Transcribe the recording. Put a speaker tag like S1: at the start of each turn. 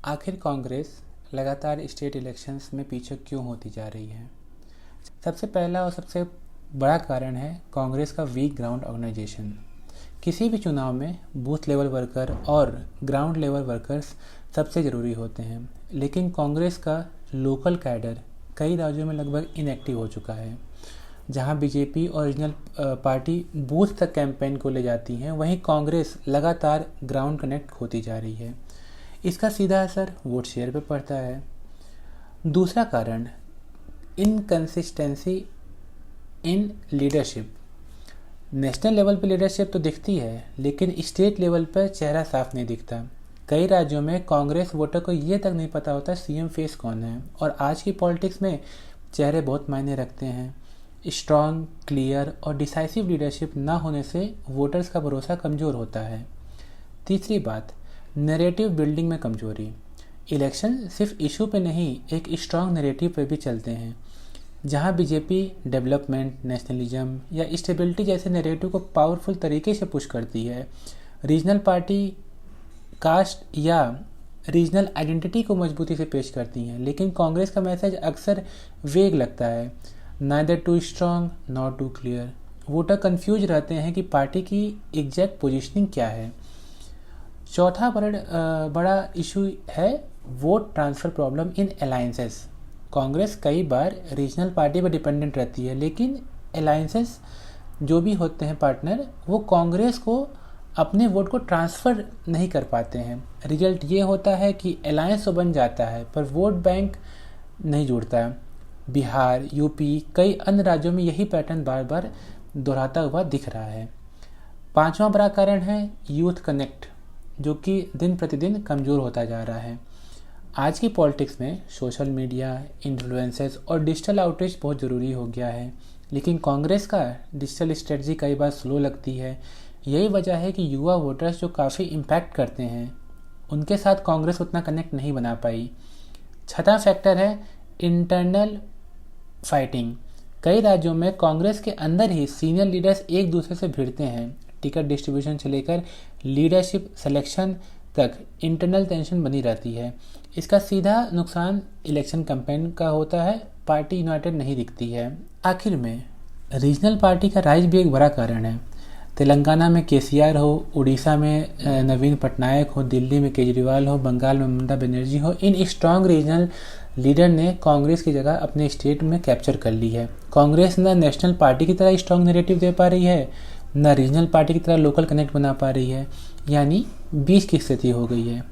S1: आखिर कांग्रेस लगातार state elections में पीछे क्यों होती जा रही है? सबसे पहला और सबसे बड़ा कारण है कांग्रेस का वीक ग्राउंड ऑर्गेनाइजेशन। किसी भी चुनाव में बूथ लेवल वर्कर और ग्राउंड लेवल वर्कर्स सबसे ज़रूरी होते हैं, लेकिन कांग्रेस का लोकल कैडर कई राज्यों में लगभग इनएक्टिव हो चुका है। जहां बीजेपी और रीजनल पार्टी बूथ तक कैंपेन को ले जाती हैं, वहीं कांग्रेस लगातार ग्राउंड कनेक्ट होती जा रही है। इसका सीधा असर वोट शेयर पर पड़ता है। दूसरा कारण inconsistency in leadership. National level पर लीडरशिप तो दिखती है, लेकिन स्टेट लेवल पर चेहरा साफ नहीं दिखता। कई राज्यों में कांग्रेस वोटर को ये तक नहीं पता होता सीएम फेस कौन है, और आज की पॉलिटिक्स में चेहरे बहुत मायने रखते हैं। स्ट्रॉन्ग, क्लियर और डिसाइसिव लीडरशिप ना होने से वोटर्स का भरोसा कमज़ोर होता है। तीसरी बात, नैरेटिव बिल्डिंग में कमजोरी। इलेक्शन सिर्फ इशू पे नहीं, एक स्ट्रॉन्ग नैरेटिव पे भी चलते हैं। जहां बीजेपी डेवलपमेंट, नेशनलिज्म या स्टेबिलिटी जैसे नैरेटिव को पावरफुल तरीके से पुश करती है, रीजनल पार्टी कास्ट या रीजनल आइडेंटिटी को मजबूती से पेश करती हैं। लेकिन कांग्रेस का मैसेज अक्सर वेग लगता है, neither too strong not too clear. Voter confuse रहते हैं कि पार्टी की एग्जैक्ट पोजीशनिंग क्या है। चौथा बड़ा इशू है vote transfer problem in alliances. Congress कई बार रीजनल पार्टी पर डिपेंडेंट रहती है, लेकिन अलायंसेस जो भी होते हैं पार्टनर, वो कांग्रेस को अपने वोट को ट्रांसफ़र नहीं कर पाते हैं। रिजल्ट ये होता है कि अलायंस तो बन जाता है पर वोट बैंक नहीं जुड़ता। बिहार, यूपी, कई अन्य राज्यों में यही पैटर्न बार बार दोहराता हुआ दिख रहा है। पांचवा बड़ा कारण है यूथ कनेक्ट, जो कि दिन प्रतिदिन कमज़ोर होता जा रहा है। आज की पॉलिटिक्स में सोशल मीडिया, इन्फ्लुएंसर्स और डिजिटल आउटरीच बहुत ज़रूरी हो गया है, लेकिन कांग्रेस का डिजिटल स्ट्रेटजी कई बार स्लो लगती है। यही वजह है कि युवा वोटर्स जो काफ़ी इम्पैक्ट करते हैं, उनके साथ कांग्रेस उतना कनेक्ट नहीं बना पाई। छठा फैक्टर है इंटरनल फाइटिंग। कई राज्यों में कांग्रेस के अंदर ही सीनियर लीडर्स एक दूसरे से भिड़ते हैं। टिकट डिस्ट्रीब्यूशन से लेकर लीडरशिप सिलेक्शन तक इंटरनल टेंशन बनी रहती है। इसका सीधा नुकसान इलेक्शन कैंपेन का होता है, पार्टी यूनाइटेड नहीं दिखती है। आखिर में रीजनल पार्टी का राइज भी एक बड़ा कारण है। तेलंगाना में केसीआर हो, उड़ीसा में नवीन पटनायक हो, दिल्ली में केजरीवाल हो, बंगाल में ममता बनर्जी हो, इन स्ट्रॉन्ग रीजनल लीडर ने कांग्रेस की जगह अपने स्टेट में कैप्चर कर ली है। कांग्रेस न नेशनल पार्टी की तरह स्ट्रॉन्ग नैरेटिव दे पा रही है, न रीजनल पार्टी की तरह लोकल कनेक्ट बना पा रही है, यानी बीच की स्थिति हो गई है।